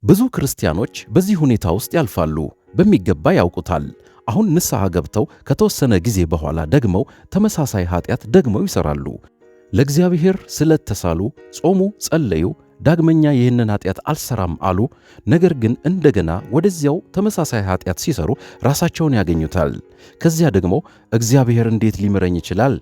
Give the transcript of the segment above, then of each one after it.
ብዙ ክርስቲያኖች በዚህ ሁኔታ ውስጥ ያልፋሉ፣ በሚገባ ያውቁታል። አሁን ንስሐ ገብተው ከተወሰነ ጊዜ በኋላ ደግመው ተመሳሳይ ኃጢአት ደግመው ይሰራሉ። ለእግዚአብሔር ስለተሳሉ ጾሙ፣ ጸለዩ፣ ዳግመኛ ይህንን ኃጢአት አልሰራም አሉ። ነገር ግን እንደገና ወደዚያው ተመሳሳይ ኃጢአት ሲሰሩ ራሳቸውን ያገኙታል። ከዚያ ደግሞ እግዚአብሔር እንዴት ሊምረኝ ይችላል?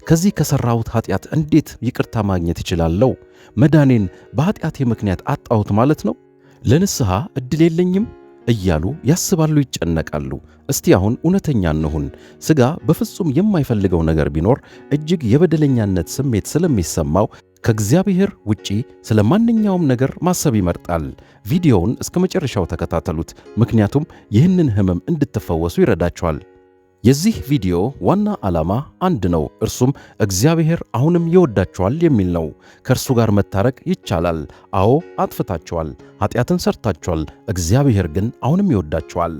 ከዚህ ከሠራሁት ኃጢአት እንዴት ይቅርታ ማግኘት ይችላለሁ? መዳኔን በኃጢአቴ ምክንያት አጣሁት ማለት ነው? ለንስሐ ዕድል የለኝም እያሉ ያስባሉ፣ ይጨነቃሉ። እስቲ አሁን እውነተኛ እንሁን። ሥጋ በፍጹም የማይፈልገው ነገር ቢኖር እጅግ የበደለኛነት ስሜት ስለሚሰማው ከእግዚአብሔር ውጪ ስለ ማንኛውም ነገር ማሰብ ይመርጣል። ቪዲዮውን እስከ መጨረሻው ተከታተሉት፣ ምክንያቱም ይህንን ሕመም እንድትፈወሱ ይረዳችኋል። የዚህ ቪዲዮ ዋና ዓላማ አንድ ነው። እርሱም እግዚአብሔር አሁንም ይወዳችኋል የሚል ነው። ከእርሱ ጋር መታረቅ ይቻላል። አዎ አጥፍታችኋል፣ ኃጢአትን ሰርታችኋል። እግዚአብሔር ግን አሁንም ይወዳችኋል።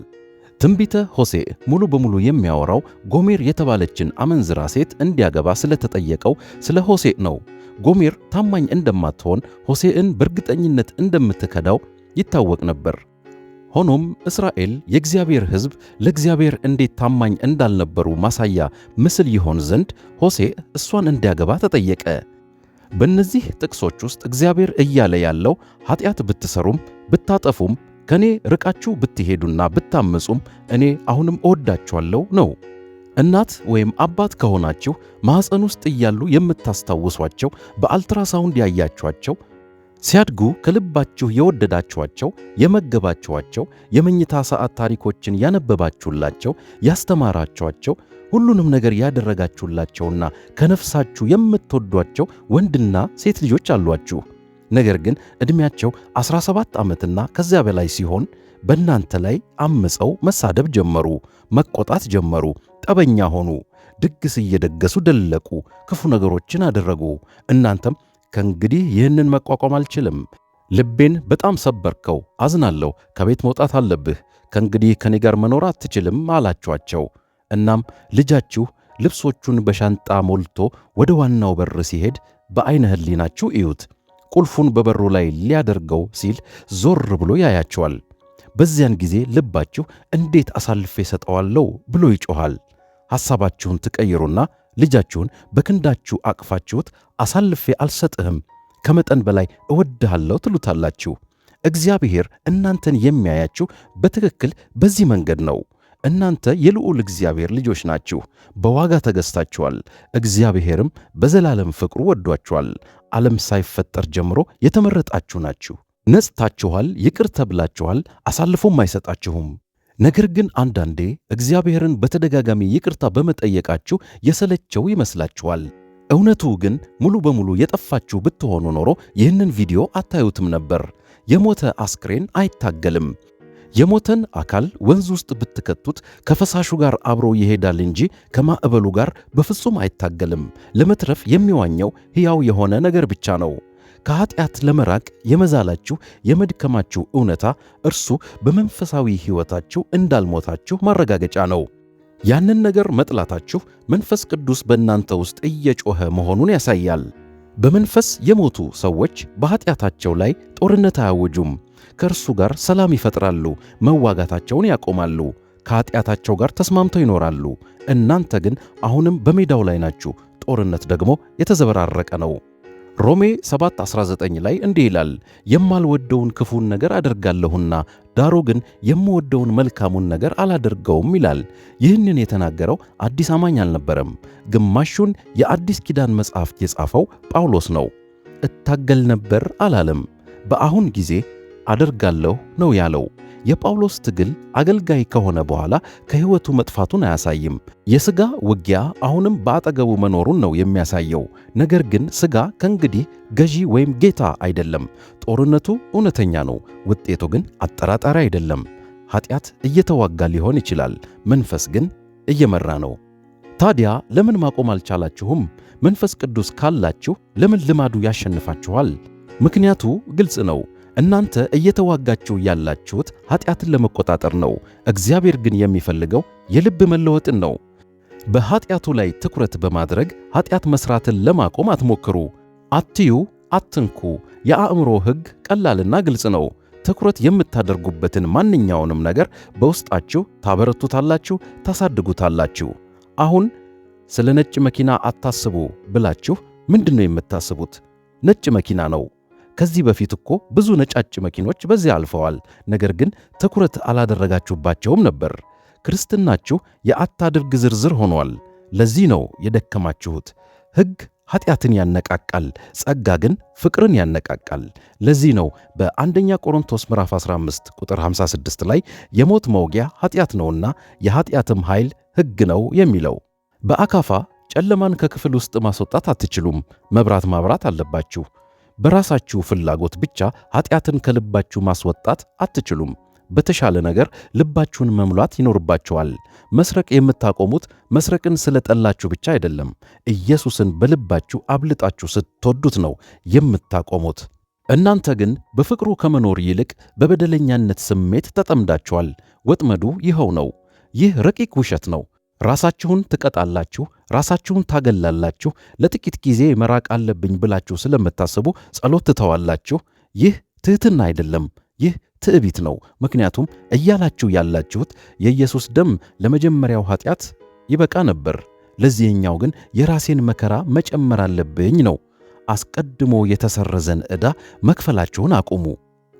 ትንቢተ ሆሴዕ ሙሉ በሙሉ የሚያወራው ጎሜር የተባለችን አመንዝራ ሴት እንዲያገባ ስለተጠየቀው ስለ ሆሴዕ ነው። ጎሜር ታማኝ እንደማትሆን ሆሴዕን በእርግጠኝነት እንደምትከዳው ይታወቅ ነበር። ሆኖም እስራኤል የእግዚአብሔር ሕዝብ ለእግዚአብሔር እንዴት ታማኝ እንዳልነበሩ ማሳያ ምስል ይሆን ዘንድ ሆሴዕ እሷን እንዲያገባ ተጠየቀ። በእነዚህ ጥቅሶች ውስጥ እግዚአብሔር እያለ ያለው ኃጢአት ብትሰሩም ብታጠፉም ከእኔ ርቃችሁ ብትሄዱና ብታመፁም እኔ አሁንም እወዳችኋለሁ ነው። እናት ወይም አባት ከሆናችሁ ማኅፀን ውስጥ እያሉ የምታስታውሷቸው፣ በአልትራሳውንድ ያያችኋቸው፣ ሲያድጉ ከልባችሁ የወደዳችኋቸው፣ የመገባችኋቸው፣ የመኝታ ሰዓት ታሪኮችን ያነበባችሁላቸው፣ ያስተማራችኋቸው፣ ሁሉንም ነገር ያደረጋችሁላቸውና ከነፍሳችሁ የምትወዷቸው ወንድና ሴት ልጆች አሏችሁ። ነገር ግን ዕድሜያቸው 17 ዓመትና ከዚያ በላይ ሲሆን በእናንተ ላይ አምፀው መሳደብ ጀመሩ፣ መቆጣት ጀመሩ፣ ጠበኛ ሆኑ፣ ድግስ እየደገሱ ደለቁ፣ ክፉ ነገሮችን አደረጉ። እናንተም ከእንግዲህ ይህንን መቋቋም አልችልም፣ ልቤን በጣም ሰበርከው፣ አዝናለሁ፣ ከቤት መውጣት አለብህ፣ ከእንግዲህ ከኔ ጋር መኖር አትችልም አላችኋቸው። እናም ልጃችሁ ልብሶቹን በሻንጣ ሞልቶ ወደ ዋናው በር ሲሄድ በዐይነ ሕሊናችሁ እዩት። ቁልፉን በበሩ ላይ ሊያደርገው ሲል ዞር ብሎ ያያቸዋል። በዚያን ጊዜ ልባችሁ እንዴት አሳልፌ ሰጠዋለሁ ብሎ ይጮኻል። ሐሳባችሁን ትቀይሩና ልጃችሁን በክንዳችሁ አቅፋችሁት አሳልፌ አልሰጥህም፣ ከመጠን በላይ እወድሃለሁ ትሉታላችሁ። እግዚአብሔር እናንተን የሚያያችሁ በትክክል በዚህ መንገድ ነው። እናንተ የልዑል እግዚአብሔር ልጆች ናችሁ፣ በዋጋ ተገዝታችኋል። እግዚአብሔርም በዘላለም ፍቅሩ ወዷችኋል። ዓለም ሳይፈጠር ጀምሮ የተመረጣችሁ ናችሁ። ነጽታችኋል፣ ይቅር ተብላችኋል፣ አሳልፎም አይሰጣችሁም። ነገር ግን አንዳንዴ እግዚአብሔርን በተደጋጋሚ ይቅርታ በመጠየቃችሁ የሰለቸው ይመስላችኋል። እውነቱ ግን ሙሉ በሙሉ የጠፋችሁ ብትሆኑ ኖሮ ይህንን ቪዲዮ አታዩትም ነበር። የሞተ አስክሬን አይታገልም። የሞተን አካል ወንዝ ውስጥ ብትከቱት ከፈሳሹ ጋር አብሮ ይሄዳል እንጂ ከማዕበሉ ጋር በፍጹም አይታገልም። ለመትረፍ የሚዋኘው ሕያው የሆነ ነገር ብቻ ነው። ከኃጢአት ለመራቅ የመዛላችሁ የመድከማችሁ እውነታ እርሱ በመንፈሳዊ ሕይወታችሁ እንዳልሞታችሁ ማረጋገጫ ነው። ያንን ነገር መጥላታችሁ መንፈስ ቅዱስ በእናንተ ውስጥ እየጮኸ መሆኑን ያሳያል። በመንፈስ የሞቱ ሰዎች በኃጢአታቸው ላይ ጦርነት አያውጁም። ከእርሱ ጋር ሰላም ይፈጥራሉ፣ መዋጋታቸውን ያቆማሉ፣ ከኃጢአታቸው ጋር ተስማምተው ይኖራሉ። እናንተ ግን አሁንም በሜዳው ላይ ናችሁ። ጦርነት ደግሞ የተዘበራረቀ ነው። ሮሜ 7:19 ላይ እንዲህ ይላል፣ የማልወደውን ክፉን ነገር አደርጋለሁና ዳሩ ግን የምወደውን መልካሙን ነገር አላደርገውም ይላል። ይህንን የተናገረው አዲስ አማኝ አልነበረም። ግማሹን የአዲስ ኪዳን መጽሐፍት የጻፈው ጳውሎስ ነው። እታገል ነበር አላለም። በአሁን ጊዜ አደርጋለሁ ነው ያለው። የጳውሎስ ትግል አገልጋይ ከሆነ በኋላ ከሕይወቱ መጥፋቱን አያሳይም። የሥጋ ውጊያ አሁንም በአጠገቡ መኖሩን ነው የሚያሳየው። ነገር ግን ሥጋ ከእንግዲህ ገዢ ወይም ጌታ አይደለም። ጦርነቱ እውነተኛ ነው፣ ውጤቱ ግን አጠራጣሪ አይደለም። ኃጢአት እየተዋጋ ሊሆን ይችላል፣ መንፈስ ግን እየመራ ነው። ታዲያ ለምን ማቆም አልቻላችሁም? መንፈስ ቅዱስ ካላችሁ ለምን ልማዱ ያሸንፋችኋል? ምክንያቱ ግልጽ ነው። እናንተ እየተዋጋችሁ ያላችሁት ኃጢአትን ለመቆጣጠር ነው። እግዚአብሔር ግን የሚፈልገው የልብ መለወጥን ነው። በኃጢአቱ ላይ ትኩረት በማድረግ ኃጢአት መሥራትን ለማቆም አትሞክሩ። አትዩ፣ አትንኩ። የአእምሮ ሕግ ቀላልና ግልጽ ነው። ትኩረት የምታደርጉበትን ማንኛውንም ነገር በውስጣችሁ ታበረቱታላችሁ፣ ታሳድጉታላችሁ። አሁን ስለ ነጭ መኪና አታስቡ ብላችሁ ምንድነው የምታስቡት? ነጭ መኪና ነው። ከዚህ በፊት እኮ ብዙ ነጫጭ መኪኖች በዚያ አልፈዋል። ነገር ግን ትኩረት አላደረጋችሁባቸውም ነበር። ክርስትናችሁ የአታድርግ ዝርዝር ሆኗል። ለዚህ ነው የደከማችሁት። ሕግ ኃጢአትን ያነቃቃል፣ ጸጋ ግን ፍቅርን ያነቃቃል። ለዚህ ነው በአንደኛ ቆሮንቶስ ምዕራፍ 15 ቁጥር 56 ላይ የሞት መውጊያ ኃጢአት ነውና የኃጢአትም ኃይል ሕግ ነው የሚለው። በአካፋ ጨለማን ከክፍል ውስጥ ማስወጣት አትችሉም። መብራት ማብራት አለባችሁ። በራሳችሁ ፍላጎት ብቻ ኃጢአትን ከልባችሁ ማስወጣት አትችሉም። በተሻለ ነገር ልባችሁን መሙላት ይኖርባችኋል። መስረቅ የምታቆሙት መስረቅን ስለጠላችሁ ብቻ አይደለም። ኢየሱስን በልባችሁ አብልጣችሁ ስትወዱት ነው የምታቆሙት። እናንተ ግን በፍቅሩ ከመኖር ይልቅ በበደለኛነት ስሜት ተጠምዳችኋል። ወጥመዱ ይኸው ነው። ይህ ረቂቅ ውሸት ነው። ራሳችሁን ትቀጣላችሁ፣ ራሳችሁን ታገላላችሁ። ለጥቂት ጊዜ መራቅ አለብኝ ብላችሁ ስለምታስቡ ጸሎት ትተዋላችሁ። ይህ ትሕትና አይደለም፣ ይህ ትዕቢት ነው። ምክንያቱም እያላችሁ ያላችሁት የኢየሱስ ደም ለመጀመሪያው ኃጢአት ይበቃ ነበር፣ ለዚህኛው ግን የራሴን መከራ መጨመር አለብኝ ነው። አስቀድሞ የተሰረዘን ዕዳ መክፈላችሁን አቁሙ።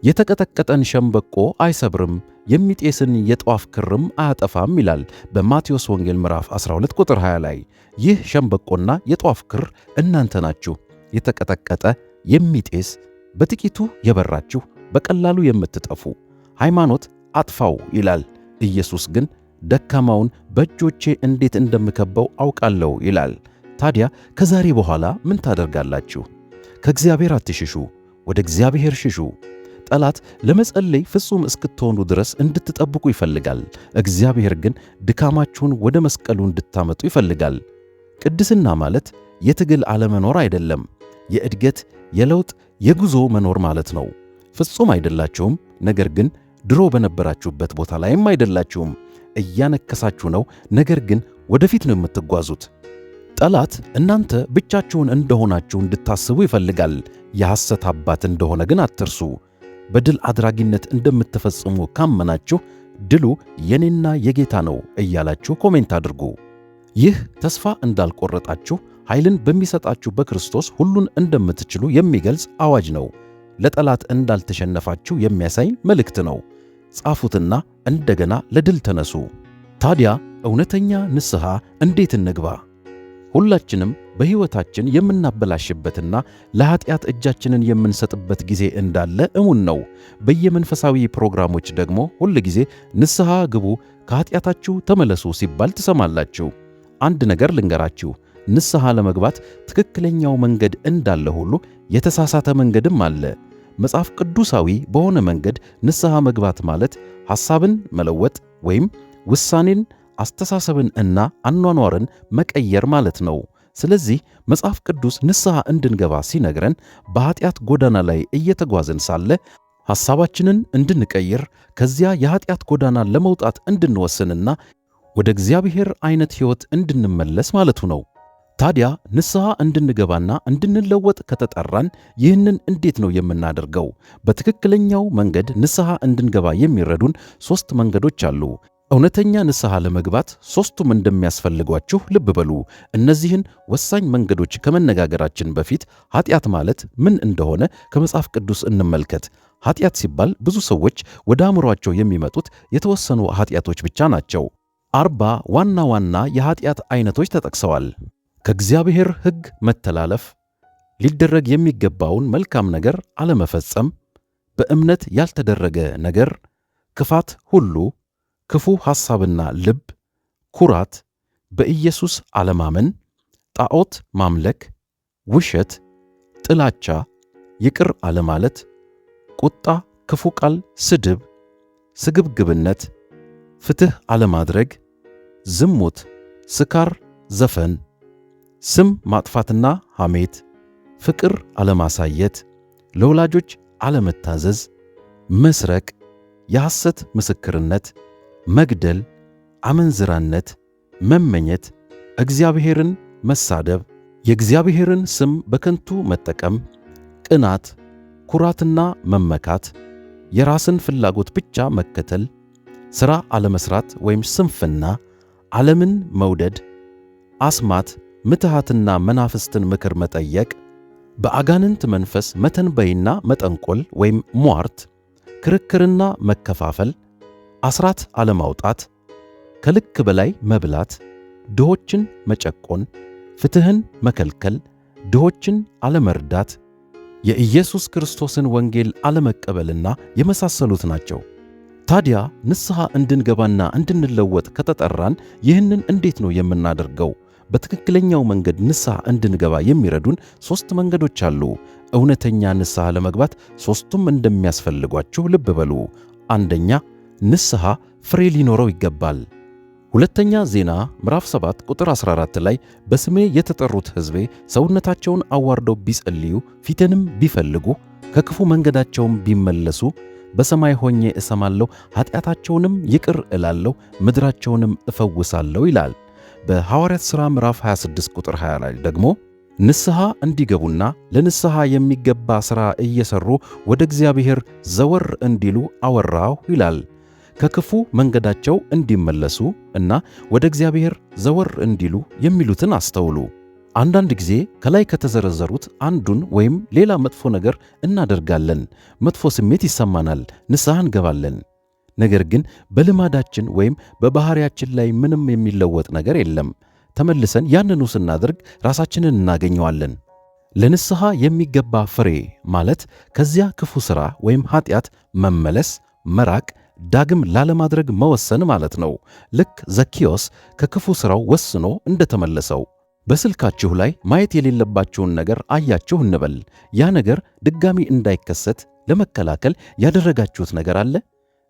የተቀጠቀጠን ሸምበቆ አይሰብርም፣ የሚጤስን የጧፍ ክርም አያጠፋም ይላል በማቴዎስ ወንጌል ምዕራፍ 12 ቁጥር 20 ላይ። ይህ ሸምበቆና የጧፍ ክር እናንተ ናችሁ። የተቀጠቀጠ የሚጤስ፣ በጥቂቱ የበራችሁ፣ በቀላሉ የምትጠፉ። ሃይማኖት አጥፋው ይላል። ኢየሱስ ግን ደካማውን በእጆቼ እንዴት እንደምከበው አውቃለሁ ይላል። ታዲያ ከዛሬ በኋላ ምን ታደርጋላችሁ? ከእግዚአብሔር አትሽሹ፣ ወደ እግዚአብሔር ሽሹ። ጠላት ለመጸለይ ፍጹም እስክትሆኑ ድረስ እንድትጠብቁ ይፈልጋል። እግዚአብሔር ግን ድካማችሁን ወደ መስቀሉ እንድታመጡ ይፈልጋል። ቅድስና ማለት የትግል አለመኖር አይደለም፣ የእድገት፣ የለውጥ፣ የጉዞ መኖር ማለት ነው። ፍጹም አይደላችሁም፣ ነገር ግን ድሮ በነበራችሁበት ቦታ ላይም አይደላችሁም። እያነከሳችሁ ነው፣ ነገር ግን ወደፊት ነው የምትጓዙት። ጠላት እናንተ ብቻችሁን እንደሆናችሁ እንድታስቡ ይፈልጋል። የሐሰት አባት እንደሆነ ግን አትርሱ። በድል አድራጊነት እንደምትፈጽሙ ካመናችሁ ድሉ የኔና የጌታ ነው እያላችሁ ኮሜንት አድርጉ። ይህ ተስፋ እንዳልቆረጣችሁ ኃይልን በሚሰጣችሁ በክርስቶስ ሁሉን እንደምትችሉ የሚገልጽ አዋጅ ነው። ለጠላት እንዳልተሸነፋችሁ የሚያሳይ መልእክት ነው። ጻፉትና እንደገና ለድል ተነሱ። ታዲያ እውነተኛ ንስሐ እንዴት እንግባ? ሁላችንም በሕይወታችን የምናበላሽበትና ለኀጢአት እጃችንን የምንሰጥበት ጊዜ እንዳለ እሙን ነው። በየመንፈሳዊ ፕሮግራሞች ደግሞ ሁል ጊዜ ንስሐ ግቡ፣ ከኀጢአታችሁ ተመለሱ ሲባል ትሰማላችሁ። አንድ ነገር ልንገራችሁ፣ ንስሐ ለመግባት ትክክለኛው መንገድ እንዳለ ሁሉ የተሳሳተ መንገድም አለ። መጽሐፍ ቅዱሳዊ በሆነ መንገድ ንስሐ መግባት ማለት ሐሳብን መለወጥ ወይም ውሳኔን፣ አስተሳሰብን እና አኗኗርን መቀየር ማለት ነው። ስለዚህ መጽሐፍ ቅዱስ ንስሐ እንድንገባ ሲነግረን በኀጢአት ጎዳና ላይ እየተጓዝን ሳለ ሐሳባችንን እንድንቀይር ከዚያ የኀጢአት ጎዳና ለመውጣት እንድንወስንና ወደ እግዚአብሔር አይነት ሕይወት እንድንመለስ ማለቱ ነው። ታዲያ ንስሐ እንድንገባና እንድንለወጥ ከተጠራን ይህንን እንዴት ነው የምናደርገው? በትክክለኛው መንገድ ንስሐ እንድንገባ የሚረዱን 3 መንገዶች አሉ። እውነተኛ ንስሐ ለመግባት 3ቱም እንደሚያስፈልጓችሁ ልብ በሉ። እነዚህን ወሳኝ መንገዶች ከመነጋገራችን በፊት ኀጢአት ማለት ምን እንደሆነ ከመጽሐፍ ቅዱስ እንመልከት። ኀጢአት ሲባል ብዙ ሰዎች ወደ አእምሮአቸው የሚመጡት የተወሰኑ ኀጢአቶች ብቻ ናቸው። 40 ዋና ዋና የኀጢአት አይነቶች ተጠቅሰዋል። ከእግዚአብሔር ሕግ መተላለፍ፣ ሊደረግ የሚገባውን መልካም ነገር አለመፈጸም፣ በእምነት ያልተደረገ ነገር፣ ክፋት ሁሉ፣ ክፉ ሐሳብና ልብ፣ ኩራት፣ በኢየሱስ አለማመን፣ ጣዖት ማምለክ፣ ውሸት፣ ጥላቻ፣ ይቅር አለማለት፣ ቁጣ፣ ክፉ ቃል፣ ስድብ፣ ስግብግብነት፣ ፍትሕ አለማድረግ፣ ዝሙት፣ ስካር፣ ዘፈን፣ ስም ማጥፋትና ሐሜት፣ ፍቅር አለማሳየት፣ ለወላጆች አለመታዘዝ፣ መስረቅ፣ የሐሰት ምስክርነት፣ መግደል፣ አመንዝራነት፣ መመኘት፣ እግዚአብሔርን መሳደብ፣ የእግዚአብሔርን ስም በከንቱ መጠቀም፣ ቅናት፣ ኩራትና መመካት፣ የራስን ፍላጎት ብቻ መከተል፣ ሥራ አለመስራት ወይም ስንፍና፣ ዓለምን መውደድ፣ አስማት፣ ምትሃትና መናፍስትን ምክር መጠየቅ፣ በአጋንንት መንፈስ መተንበይና መጠንቆል ወይም ሟርት፣ ክርክርና መከፋፈል፣ አስራት አለማውጣት፣ ከልክ በላይ መብላት፣ ድሆችን መጨቆን፣ ፍትሕን መከልከል፣ ድሆችን አለመርዳት፣ የኢየሱስ ክርስቶስን ወንጌል አለመቀበልና የመሳሰሉት ናቸው። ታዲያ ንስሐ እንድንገባና እንድንለወጥ ከተጠራን ይህንን እንዴት ነው የምናደርገው? በትክክለኛው መንገድ ንስሐ እንድንገባ የሚረዱን 3 መንገዶች አሉ። እውነተኛ ንስሐ ለመግባት 3ቱም እንደሚያስፈልጓችሁ ልብ በሉ። አንደኛ፣ ንስሐ ፍሬ ሊኖረው ይገባል። ሁለተኛ ዜና ምዕራፍ 7 ቁጥር 14 ላይ በስሜ የተጠሩት ሕዝቤ ሰውነታቸውን አዋርደው ቢጸልዩ ፊቴንም ቢፈልጉ ከክፉ መንገዳቸውም ቢመለሱ በሰማይ ሆኜ እሰማለሁ፣ ኃጢአታቸውንም ይቅር እላለሁ፣ ምድራቸውንም እፈውሳለሁ ይላል። በሐዋርያት ሥራ ምዕራፍ 26 ቁጥር 20 ላይ ደግሞ ንስሐ እንዲገቡና ለንስሐ የሚገባ ሥራ እየሠሩ ወደ እግዚአብሔር ዘወር እንዲሉ አወራሁ ይላል። ከክፉ መንገዳቸው እንዲመለሱ እና ወደ እግዚአብሔር ዘወር እንዲሉ የሚሉትን አስተውሉ። አንዳንድ ጊዜ ከላይ ከተዘረዘሩት አንዱን ወይም ሌላ መጥፎ ነገር እናደርጋለን። መጥፎ ስሜት ይሰማናል፣ ንስሐ እንገባለን። ነገር ግን በልማዳችን ወይም በባህሪያችን ላይ ምንም የሚለወጥ ነገር የለም። ተመልሰን ያንኑ ስናደርግ ራሳችንን እናገኘዋለን። ለንስሐ የሚገባ ፍሬ ማለት ከዚያ ክፉ ሥራ ወይም ኃጢአት መመለስ፣ መራቅ፣ ዳግም ላለማድረግ መወሰን ማለት ነው። ልክ ዘኬዎስ ከክፉ ሥራው ወስኖ እንደተመለሰው። በስልካችሁ ላይ ማየት የሌለባችሁን ነገር አያችሁ እንበል። ያ ነገር ድጋሚ እንዳይከሰት ለመከላከል ያደረጋችሁት ነገር አለ?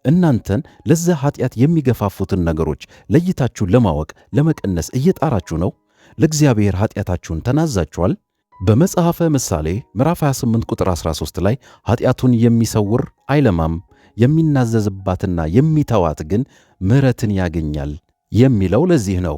እናንተን ለዛ ኃጢአት የሚገፋፉትን ነገሮች ለይታችሁ ለማወቅ ለመቀነስ እየጣራችሁ ነው? ለእግዚአብሔር ኃጢአታችሁን ተናዛችኋል? በመጽሐፈ ምሳሌ ምዕራፍ 28 ቁጥር 13 ላይ ኃጢአቱን የሚሰውር አይለማም፣ የሚናዘዝባትና የሚተዋት ግን ምሕረትን ያገኛል የሚለው ለዚህ ነው።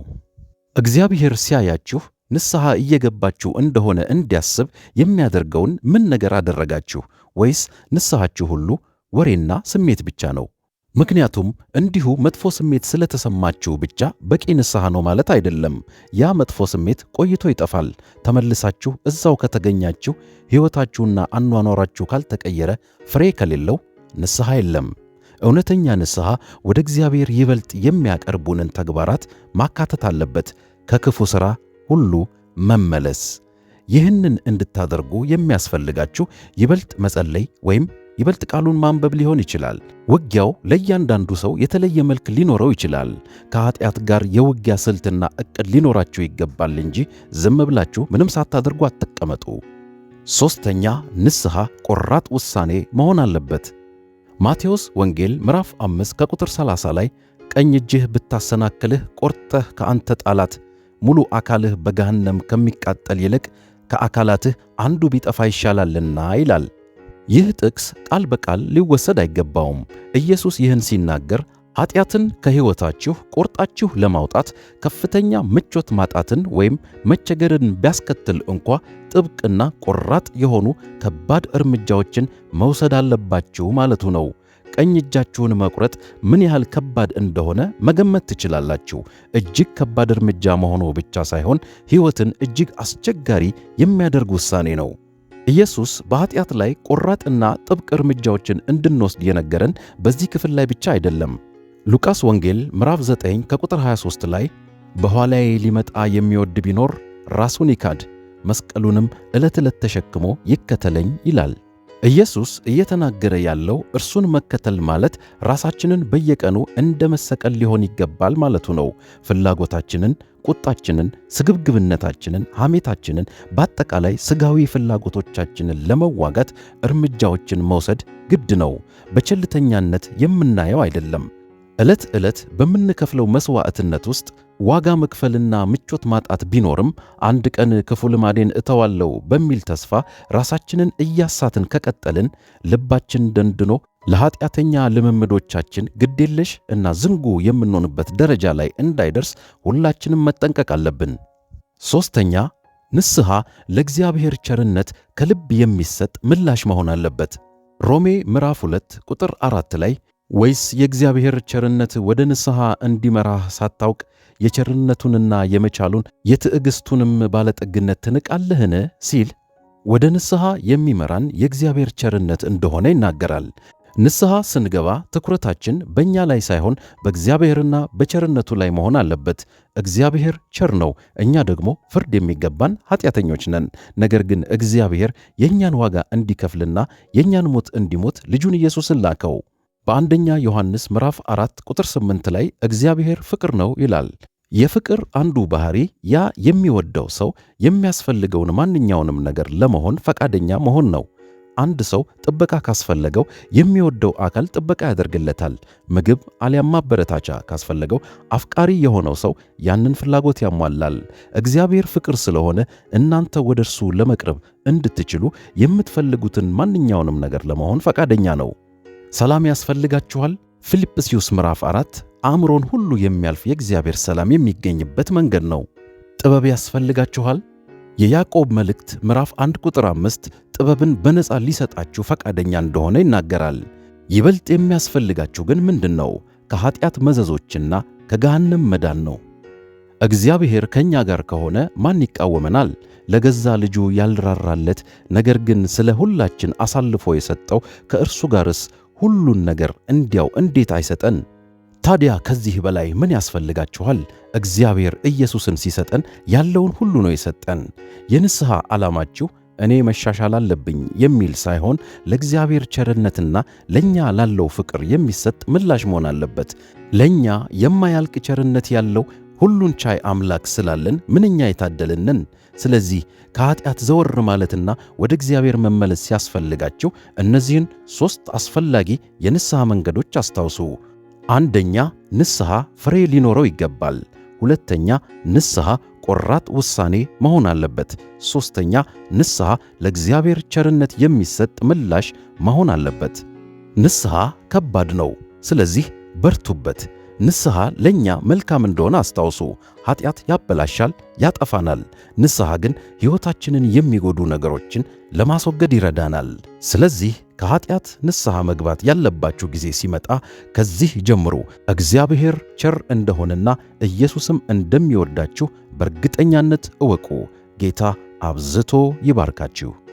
እግዚአብሔር ሲያያችሁ ንስሐ እየገባችሁ እንደሆነ እንዲያስብ የሚያደርገውን ምን ነገር አደረጋችሁ? ወይስ ንስሐችሁ ሁሉ ወሬና ስሜት ብቻ ነው? ምክንያቱም እንዲሁ መጥፎ ስሜት ስለተሰማችሁ ብቻ በቂ ንስሐ ነው ማለት አይደለም። ያ መጥፎ ስሜት ቆይቶ ይጠፋል። ተመልሳችሁ እዛው ከተገኛችሁ፣ ሕይወታችሁና አኗኗራችሁ ካልተቀየረ፣ ፍሬ ከሌለው ንስሐ የለም። እውነተኛ ንስሐ ወደ እግዚአብሔር ይበልጥ የሚያቀርቡንን ተግባራት ማካተት አለበት። ከክፉ ሥራ ሁሉ መመለስ። ይህንን እንድታደርጉ የሚያስፈልጋችሁ ይበልጥ መጸለይ ወይም ይበልጥ ቃሉን ማንበብ ሊሆን ይችላል። ውጊያው ለእያንዳንዱ ሰው የተለየ መልክ ሊኖረው ይችላል። ከኃጢአት ጋር የውጊያ ስልትና ዕቅድ ሊኖራችሁ ይገባል እንጂ ዝም ብላችሁ ምንም ሳታደርጉ አትቀመጡ። 3ኛ፣ ንስሐ ቆራጥ ውሳኔ መሆን አለበት። ማቴዎስ ወንጌል ምዕራፍ 5 ከቁጥር 30 ላይ ቀኝ እጅህ ብታሰናክልህ ቆርጠህ ከአንተ ጣላት፣ ሙሉ አካልህ በገሃነም ከሚቃጠል ይልቅ ከአካላትህ አንዱ ቢጠፋ ይሻላልና ይላል። ይህ ጥቅስ ቃል በቃል ሊወሰድ አይገባውም። ኢየሱስ ይህን ሲናገር ኃጢአትን ከሕይወታችሁ ቆርጣችሁ ለማውጣት ከፍተኛ ምቾት ማጣትን ወይም መቸገርን ቢያስከትል እንኳ ጥብቅና ቆራጥ የሆኑ ከባድ እርምጃዎችን መውሰድ አለባችሁ ማለቱ ነው። ቀኝ እጃችሁን መቁረጥ ምን ያህል ከባድ እንደሆነ መገመት ትችላላችሁ። እጅግ ከባድ እርምጃ መሆኑ ብቻ ሳይሆን ሕይወትን እጅግ አስቸጋሪ የሚያደርግ ውሳኔ ነው። ኢየሱስ በኃጢአት ላይ ቆራጥና ጥብቅ እርምጃዎችን እንድንወስድ የነገረን በዚህ ክፍል ላይ ብቻ አይደለም። ሉቃስ ወንጌል ምዕራፍ 9 ከቁጥር 23 ላይ በኋላዬ ሊመጣ የሚወድ ቢኖር ራሱን ይካድ፣ መስቀሉንም ዕለት ዕለት ተሸክሞ ይከተለኝ ይላል። ኢየሱስ እየተናገረ ያለው እርሱን መከተል ማለት ራሳችንን በየቀኑ እንደ መሰቀል ሊሆን ይገባል ማለቱ ነው። ፍላጎታችንን፣ ቁጣችንን፣ ስግብግብነታችንን፣ ሐሜታችንን፣ በአጠቃላይ ሥጋዊ ፍላጎቶቻችንን ለመዋጋት እርምጃዎችን መውሰድ ግድ ነው። በቸልተኛነት የምናየው አይደለም። ዕለት ዕለት በምንከፍለው መሥዋዕትነት ውስጥ ዋጋ መክፈልና ምቾት ማጣት ቢኖርም አንድ ቀን ክፉ ልማዴን እተዋለሁ በሚል ተስፋ ራሳችንን እያሳትን ከቀጠልን ልባችን ደንድኖ ለኃጢአተኛ ልምምዶቻችን ግዴለሽ እና ዝንጉ የምንሆንበት ደረጃ ላይ እንዳይደርስ ሁላችንም መጠንቀቅ አለብን። 3ኛ፣ ንስሐ ለእግዚአብሔር ቸርነት ከልብ የሚሰጥ ምላሽ መሆን አለበት። ሮሜ ምዕራፍ 2 ቁጥር 4 ላይ ወይስ የእግዚአብሔር ቸርነት ወደ ንስሐ እንዲመራህ ሳታውቅ የቸርነቱንና የመቻሉን የትዕግሥቱንም ባለጠግነት ትንቃለህን ሲል ወደ ንስሐ የሚመራን የእግዚአብሔር ቸርነት እንደሆነ ይናገራል። ንስሐ ስንገባ ትኩረታችን በእኛ ላይ ሳይሆን በእግዚአብሔርና በቸርነቱ ላይ መሆን አለበት። እግዚአብሔር ቸር ነው፣ እኛ ደግሞ ፍርድ የሚገባን ኃጢአተኞች ነን። ነገር ግን እግዚአብሔር የእኛን ዋጋ እንዲከፍልና የእኛን ሞት እንዲሞት ልጁን ኢየሱስን ላከው። በአንደኛ ዮሐንስ ምዕራፍ 4 ቁጥር 8 ላይ እግዚአብሔር ፍቅር ነው ይላል። የፍቅር አንዱ ባህሪ ያ የሚወደው ሰው የሚያስፈልገውን ማንኛውንም ነገር ለመሆን ፈቃደኛ መሆን ነው። አንድ ሰው ጥበቃ ካስፈለገው የሚወደው አካል ጥበቃ ያደርግለታል። ምግብ አሊያም ማበረታቻ ካስፈለገው አፍቃሪ የሆነው ሰው ያንን ፍላጎት ያሟላል። እግዚአብሔር ፍቅር ስለሆነ እናንተ ወደ እርሱ ለመቅረብ እንድትችሉ የምትፈልጉትን ማንኛውንም ነገር ለመሆን ፈቃደኛ ነው። ሰላም ያስፈልጋችኋል? ፊልጵስዩስ ምዕራፍ 4 አእምሮን ሁሉ የሚያልፍ የእግዚአብሔር ሰላም የሚገኝበት መንገድ ነው። ጥበብ ያስፈልጋችኋል? የያዕቆብ መልእክት ምዕራፍ 1 ቁጥር 5 ጥበብን በነፃ ሊሰጣችሁ ፈቃደኛ እንደሆነ ይናገራል። ይበልጥ የሚያስፈልጋችሁ ግን ምንድን ነው? ከኀጢአት መዘዞችና ከገሃነም መዳን ነው። እግዚአብሔር ከእኛ ጋር ከሆነ ማን ይቃወመናል? ለገዛ ልጁ ያልራራለት ነገር ግን ስለ ሁላችን አሳልፎ የሰጠው ከእርሱ ጋርስ ሁሉን ነገር እንዲያው እንዴት አይሰጠን? ታዲያ ከዚህ በላይ ምን ያስፈልጋችኋል? እግዚአብሔር ኢየሱስን ሲሰጠን ያለውን ሁሉ ነው የሰጠን። የንስሐ ዓላማችሁ እኔ መሻሻል አለብኝ የሚል ሳይሆን ለእግዚአብሔር ቸርነትና ለእኛ ላለው ፍቅር የሚሰጥ ምላሽ መሆን አለበት። ለእኛ የማያልቅ ቸርነት ያለው ሁሉን ቻይ አምላክ ስላለን ምንኛ የታደልንን። ስለዚህ ከኀጢአት ዘወር ማለትና ወደ እግዚአብሔር መመለስ ሲያስፈልጋችሁ እነዚህን 3 አስፈላጊ የንስሐ መንገዶች አስታውሱ። አንደኛ፣ ንስሐ ፍሬ ሊኖረው ይገባል። ሁለተኛ፣ ንስሐ ቆራጥ ውሳኔ መሆን አለበት። ሦስተኛ፣ ንስሐ ለእግዚአብሔር ቸርነት የሚሰጥ ምላሽ መሆን አለበት። ንስሐ ከባድ ነው፣ ስለዚህ በርቱበት። ንስሐ ለእኛ መልካም እንደሆነ አስታውሱ። ኀጢአት ያበላሻል፣ ያጠፋናል። ንስሐ ግን ሕይወታችንን የሚጎዱ ነገሮችን ለማስወገድ ይረዳናል። ስለዚህ ከኀጢአት ንስሐ መግባት ያለባችሁ ጊዜ ሲመጣ ከዚህ ጀምሩ። እግዚአብሔር ቸር እንደሆነና ኢየሱስም እንደሚወዳችሁ በእርግጠኛነት እወቁ። ጌታ አብዝቶ ይባርካችሁ።